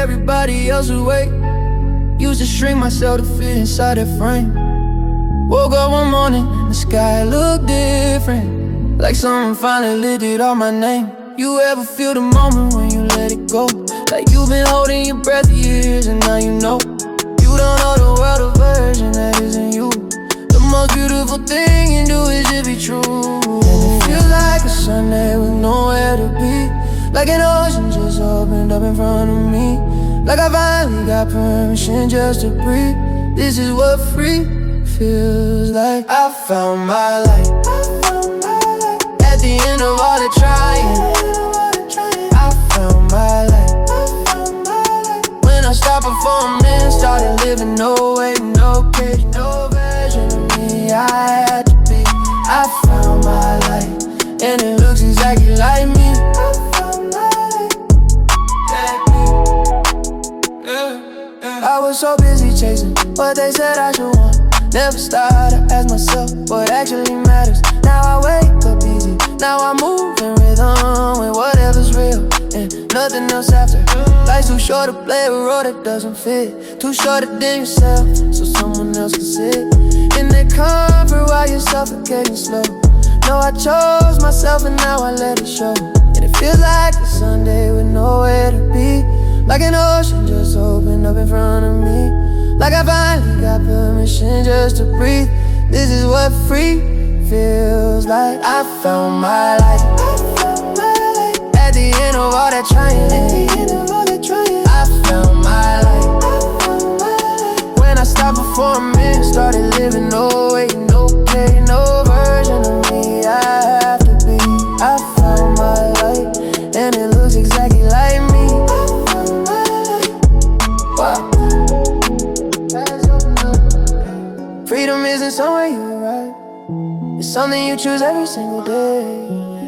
everybody else awake. Used to shrink myself to fit inside that frame. Woke up one morning and the sky looked different, like someone finally lifted all my name. You ever feel the moment when you let it go? Like you've been holding your breath for years and now you know. You don't know the world a version that isn't you. The most beautiful thing you do is to be true. And it feels like a Sunday with nowhere to be, like an ocean just opened up in front of me. Like I finally got permission just to breathe. This is what free feels like. I found my light at the end of all the trying. I found my light when I stopped performing, started living. No way, no cage, no version of me I had to be. I found my light and it looks exactly like me. I was so busy chasing what they said I should want. Never started to ask myself what actually matters. Now I wake up easy, now I move in rhythm with whatever's real and nothing else after. Life's too short to play a role that doesn't fit, too short to dim yourself so someone else can sit in their comfort while you're suffocating slow. No, I chose myself and now I let it show. And it feels like a Sunday with nowhere to be, like an ocean just opened up in front of me. Like I finally got permission just to breathe. This is what free feels like. I found my light at the end of all that trying. I found my light when I stopped performing, started living. No way, no play, no version of me I have to be. I found my light and it looks exactly like me. Wow. Freedom isn't somewhere you arrive, it's something you choose every single day.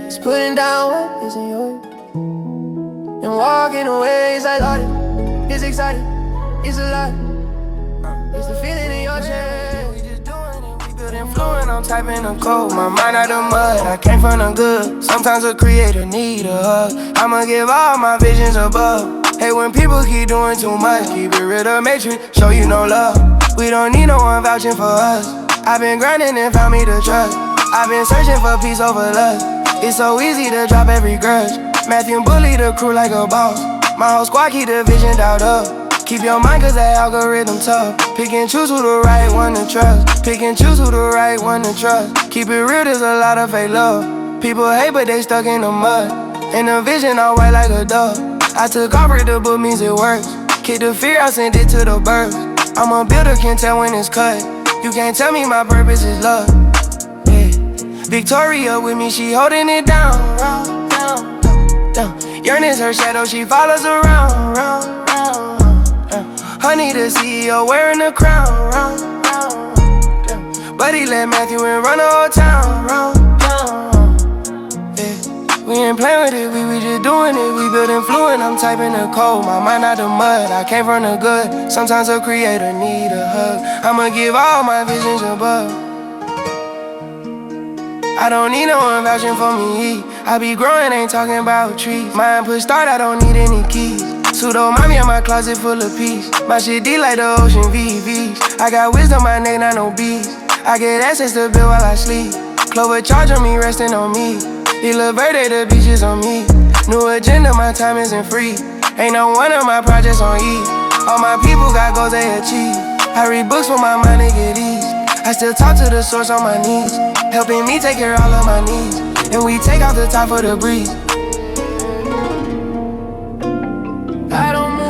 It's putting down what isn't yours and walking away. It's like it's exciting, it's alive. It's the feeling in your chest. We just doing it, we building fluent. I'm typing the code, my mind out the mud. I came from the good, sometimes a creator need a hug. I'ma give all my visions above. Hey, when people keep doing too much, keep it real, the matrix, show you no love. We don't need no one vouching for us. I've been grinding and found me the trust. I've been searching for peace over lust. It's so easy to drop every grudge. Matthew bully the crew like a boss. My whole squad keep the vision dialed up. Keep your mind cause that algorithm tough. Pick and choose who the right one to trust. Pick and choose who the right one to trust. Keep it real, there's a lot of fake love. People hate but they stuck in the mud. And the vision all white like a dove. I took off, read the book, means it works. Kick the fear, I sent it to the birds. I'm a builder, can't tell when it's cut. You can't tell me my purpose is love. Yeah. Victoria with me, she holding it down, down, down. Yearning's her shadow, she follows around, round, round. Honey, the CEO wearing the crown, round, round. But he let Matthew and run the whole town, round, round. Yeah. We ain't playing with it, we just doing it. We building fluent, I'm typing the code. My mind out the mud, I came from the good. Sometimes a creator need a hug. I'ma give all my visions above. I don't need no one vouching for me. I be growing, ain't talking about trees. Mind push start, I don't need any keys. SudoMind in my closet full of peace. My shit deep like the ocean VVs. I got wisdom, my neck, not no bees. I get access to build while I sleep. Clover charge on me, resting on me. Ila Verde, the beaches on me. New agenda, my time isn't free. Ain't no one of my projects on E. All my people got goals they achieve. I read books for my mind to get ease. I still talk to the source on my knees, helping me take care of all of my needs. And we take off the top for the breeze.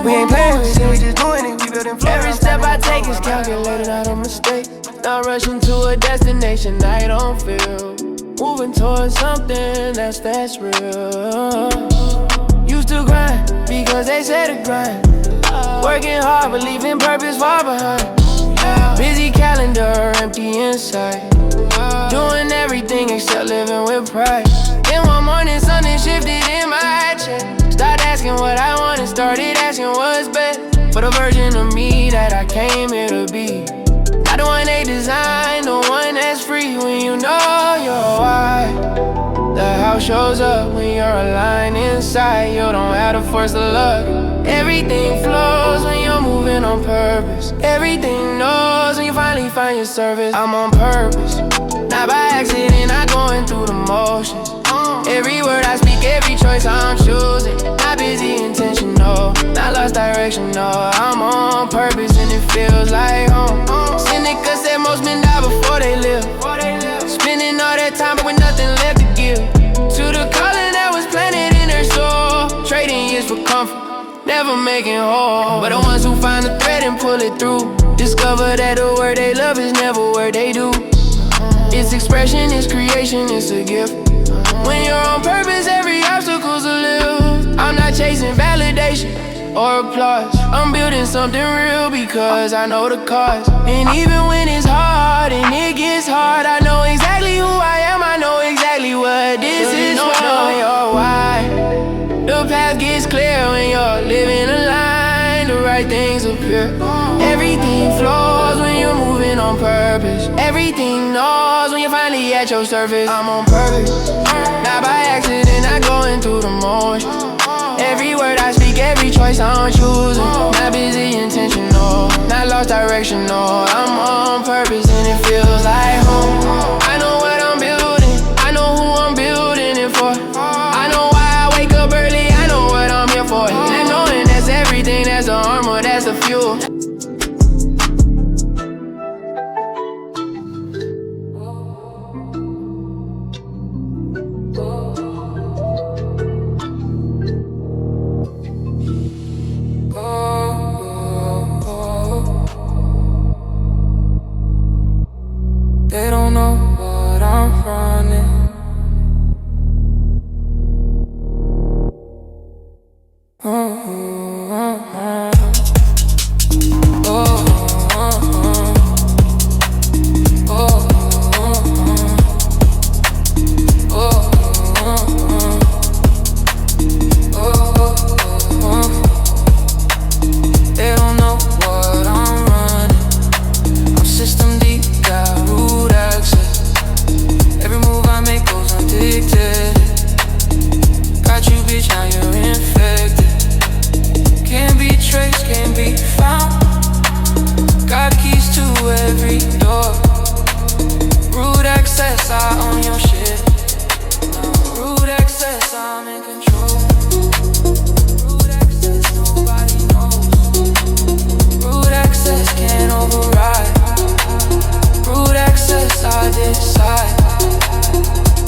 We ain't playing with it, we just doing it. We building flow. Every step I take is calculated, not a mistake. Not rushing to a destination I don't feel. Moving towards something that's real. Used to grind because they said to grind. Working hard but leaving purpose far behind. Busy calendar, empty inside. Doing everything except living with pride. Then one morning something shifted in my chest. Started asking what I wanted, started asking what's best for the version of me that I came here to be. Not the one they designed, the one that's free when you know your why. The how doubt shows up when you're aligned inside. You don't have to force the luck. Everything flows when you're moving on purpose. Everything knows when you finally find your service. I'm on purpose, not by accident, not going through the motions. Every word I speak, every choice I'm choosing. Not busy, intentional, not lost direction, no. I'm on purpose and it feels like home. Seneca said most men die before they live. Spending all that time but with nothing left to give. To the calling that was planted in their soul. Trading years for comfort, never making whole. But the ones who find the thread and pull it through discover that the word they love is never word they do. It's expression, it's creation, it's a gift. When you're on purpose, every obstacle's a lift. I'm not chasing validation or applause. I'm building something real because I know the cause. And even when it's hard and it gets hard, I know exactly who I am, I know exactly what this is for. Know your why. The path gets clear when you're living a line. The right things appear. Everything flows when you're moving on purpose. Everything knows when you're finally at your surface. I'm on purpose, not by accident, not going through the motions. Every word I speak, every choice I'm choosing. Not busy, intentional, not lost direction, no. I'm on purpose and it feels like home. I know what I'm building, I know who I'm building it for. I know why I wake up early, I know what I'm here for. And knowing that's everything, that's the armor, that's the fuel. They don't know what I'm running. They don't know what I'm running. I'm system deep, got root access. Every move I make goes undictated. Got you, bitch, now you're infected. Can't be traced, can't be found. Got keys to every door. Root access, I own your shit. Root access, I'm in control. Root access, nobody knows. Root access, can't override. Root access, I decide.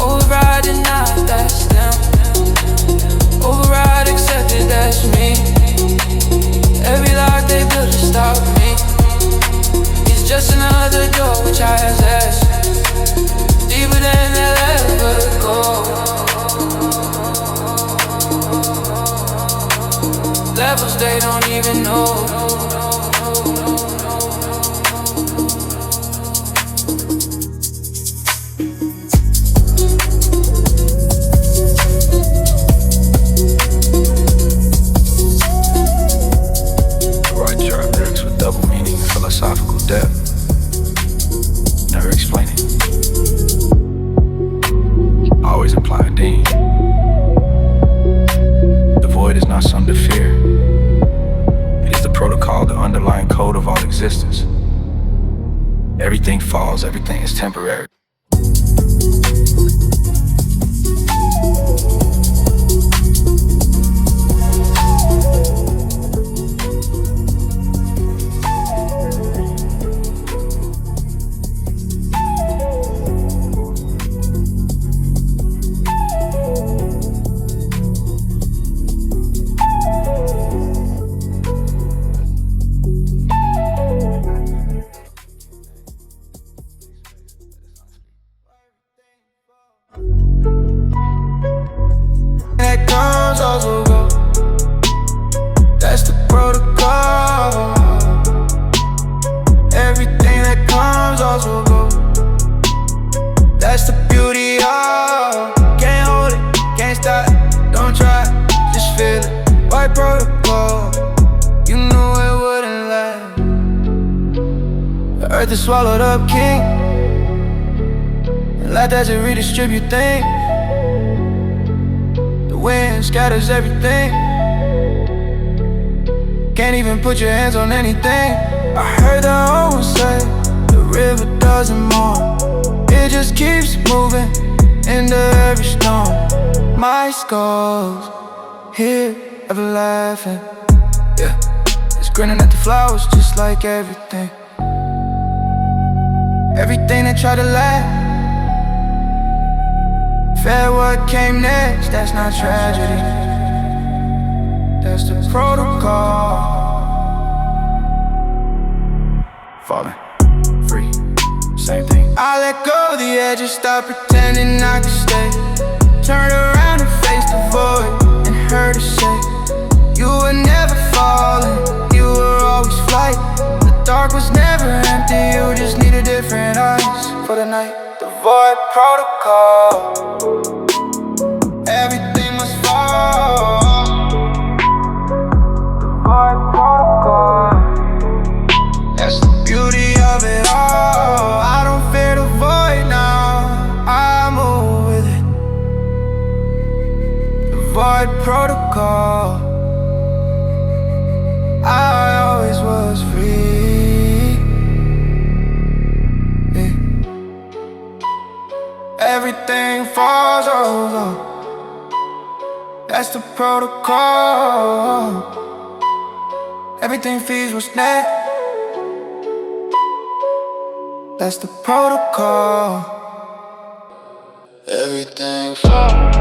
Override, deny, that's them. Override, accepted, that's me. Every lock they build to stop me. It's just another door which I access. Deeper than they'll ever go. Levels they don't even know. Double meaning and philosophical depth. Never explain it. Always implying dean. The void is not something to fear. It is the protocol, the underlying code of all existence. Everything falls, everything is temporary. That comes also go. That's the protocol. Everything that comes also go. That's the beauty of. Can't hold it, can't stop, don't try, just feel it. White protocol, you knew it wouldn't last. The earth is swallowed up, king. And like that to redistribute things. wind scatters everything. Can't even put your hands on anything. I heard the old one say, the river doesn't mourn, it just keeps moving into every storm. My skulls here, ever laughing, yeah. It's grinning at the flowers just like everything. Everything that tried to laugh, fair what came next, that's not tragedy, that's the protocol. Falling, free, same thing. I let go of the edges, stop pretending I could stay. Turn around and face the void and heard her say, you were never falling, you were always flight. The dark was never empty, you just needed different eyes for the night. The void protocol, everything must fall. The void protocol, that's the beauty of it all. I don't fear the void now, I move with it. The void protocol, I always was free, yeah. Everything falls over, that's the protocol. Everything feeds what's next, that's the protocol. Everything falls,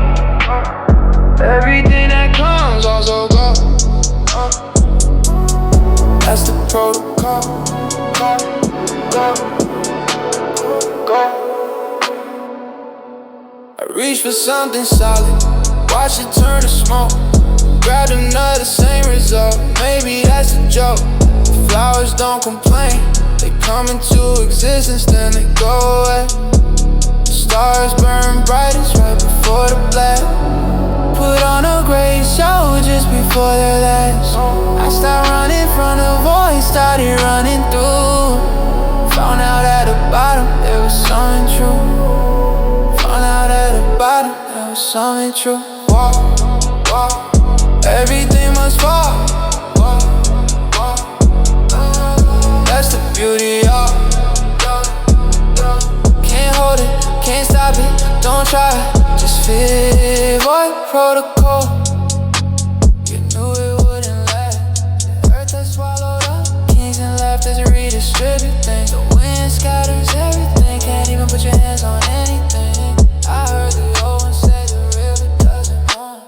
everything that comes also goes. That's the protocol. Go, go, go. I reach for something solid, watch it turn to smoke. Grabbed another, same result, maybe that's a joke. The flowers don't complain, they come into existence, then they go away. The stars burn brightest right before the black. Put on a great show just before the last. I stopped running from the voice, started running through. Found out at the bottom there was something true. Found out at the bottom there was something true. Walk, walk, everything must fall. Walk, walk, that's the beauty of it. Can't hold it, can't stop it, don't try it, just fit. Void protocol, you knew it wouldn't last. The earth has swallowed up kings and left us redistribute things. The wind scatters everything, can't even put your hands on anything. I heard the old one say the river doesn't mourn.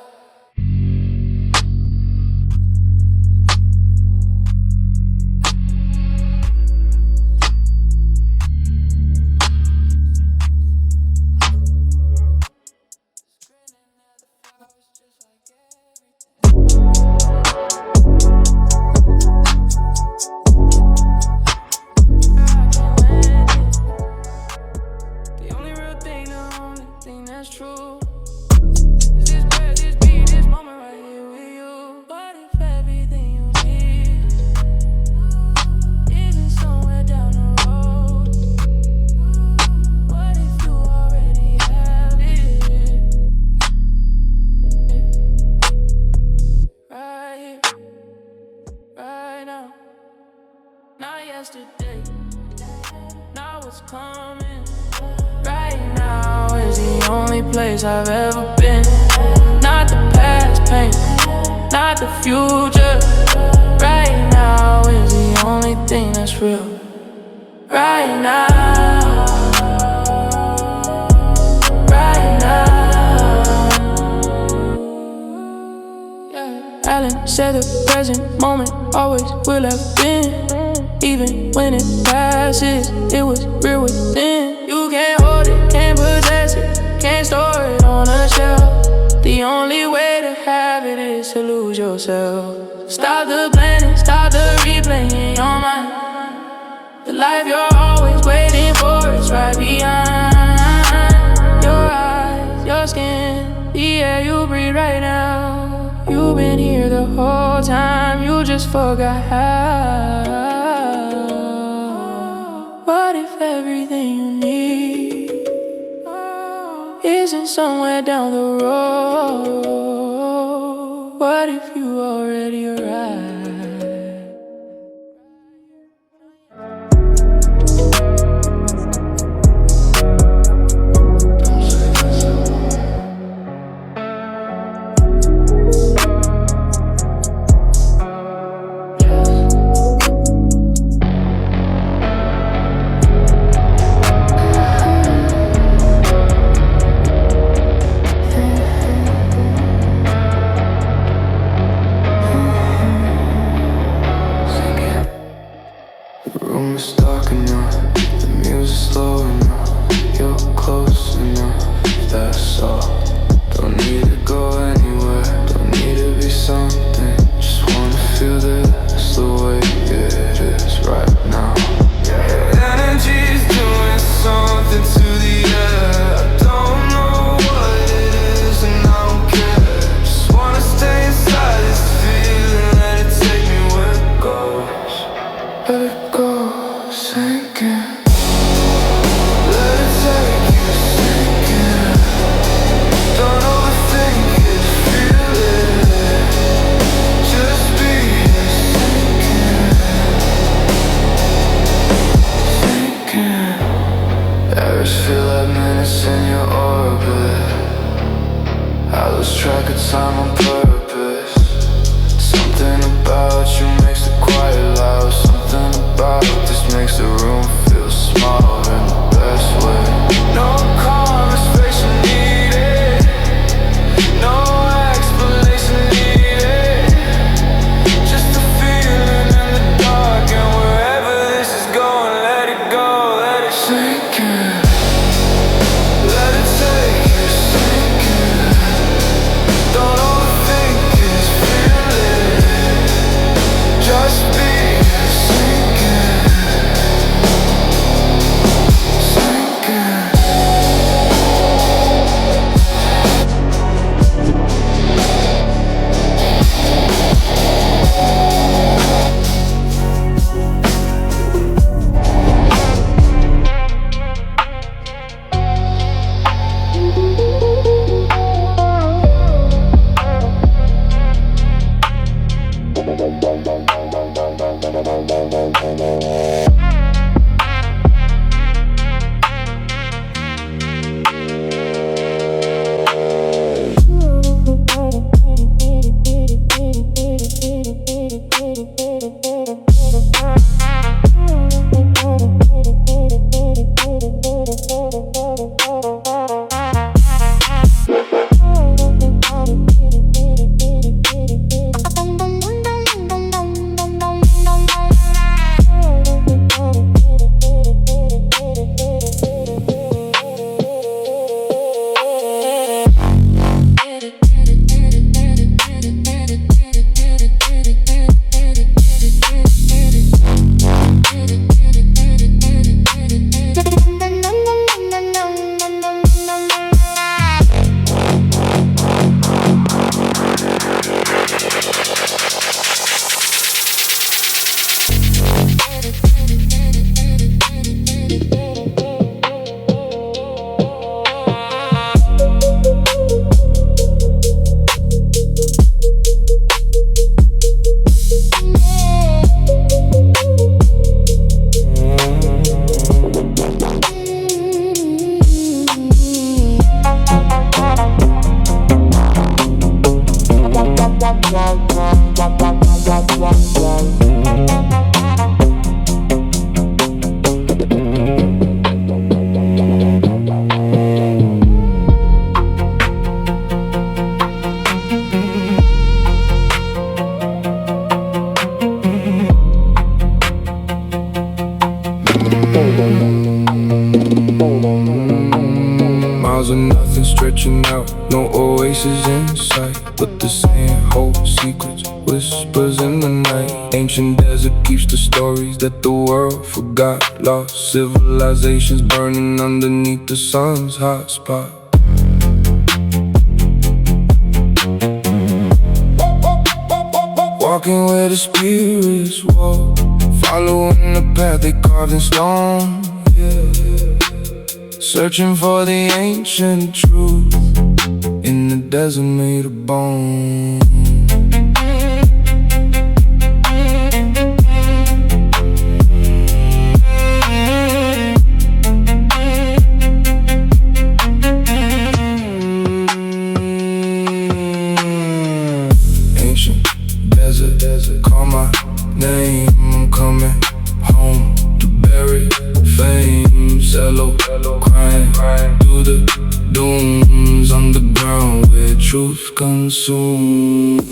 The only real thing, the only thing that's true is this breath, this beat, this moment right here with you. What if everything you need isn't somewhere down the road? What if you already have it right here, right now? Not yesterday, not what's coming. Right now is the only place I've ever been. Not the past pain, not the future. Right now is the only thing that's real. Right now, right now. Yeah. Alan said the present moment always will have been. Even when it passes, it was real within. You can't hold it, can't possess it, can't store it on a shelf. The only way to have it is to lose yourself. Stop the planning, stop the replaying in your mind. The life you're always waiting for is right behind your eyes, your skin, the air you breathe right now. You've been here the whole time, you just forgot how. What if everything you need isn't somewhere down the road? What if you already arrived? The room is dark enough, the music's slow enough, you're close enough, that's all. Don't need to go anywhere, don't need to be something, just wanna feel this the way it is right now. Energy's doing something to the air, I don't know what it is and I don't care. Just wanna stay inside this feeling, let it take me where it goes. Let it go, sinking. Let it take you sinking. Don't overthink it, feel it. Just be here sinking. Sinking. Errors feel like minutes in your orbit. I lose track of time on purpose. Something about you makes it quiet loud. Something about this makes the room feel smaller in the best way. No conversation needed, no explanation needed. Just a feeling in the dark, and wherever this is going, let it go, let it sink in. Let it take you sinking. Don't overthink it, feel it. Just be sinking, sinking. Miles of nothing stretching out, no oasis in sight, but the same hold secrets, whispers in the night. Ancient desert keeps the stories that the world forgot. Lost civilizations burning underneath the sun's hot spot. Walking where the spirits walk, following the path they carved in stone, yeah. Searching for the ancient truth in the desert made of bone. truth consumes.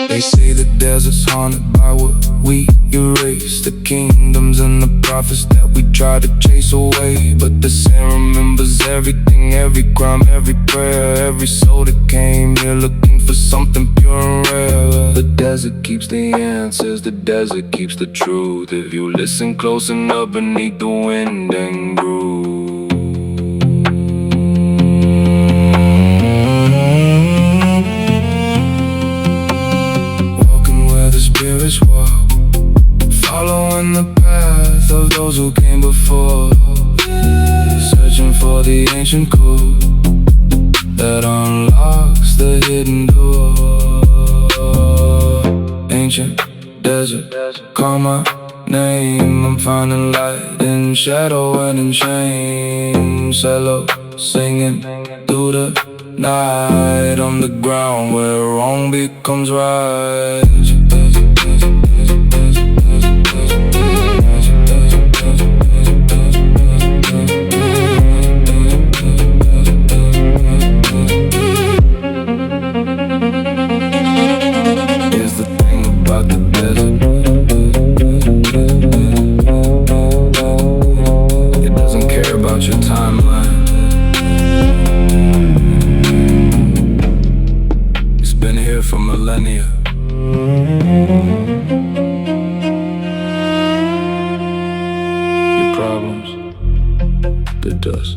They say the desert's haunted by what we erase, the kingdoms and the prophets that we try to chase away. But the sand remembers everything, every crime, every prayer, every soul that came here looking for something pure and rare. The desert keeps the answers, the desert keeps the truth, if you listen close enough beneath the wind and groove. Spirits walk, following the path of those who came before, searching for the ancient code that unlocks the hidden door. Ancient desert, call my name, I'm finding light in shadow and in shame. Cello singing through the night on the ground where wrong becomes right. Here's the thing about the desert, it doesn't care about your timeline. It's been here for millennia. Your problems, it does.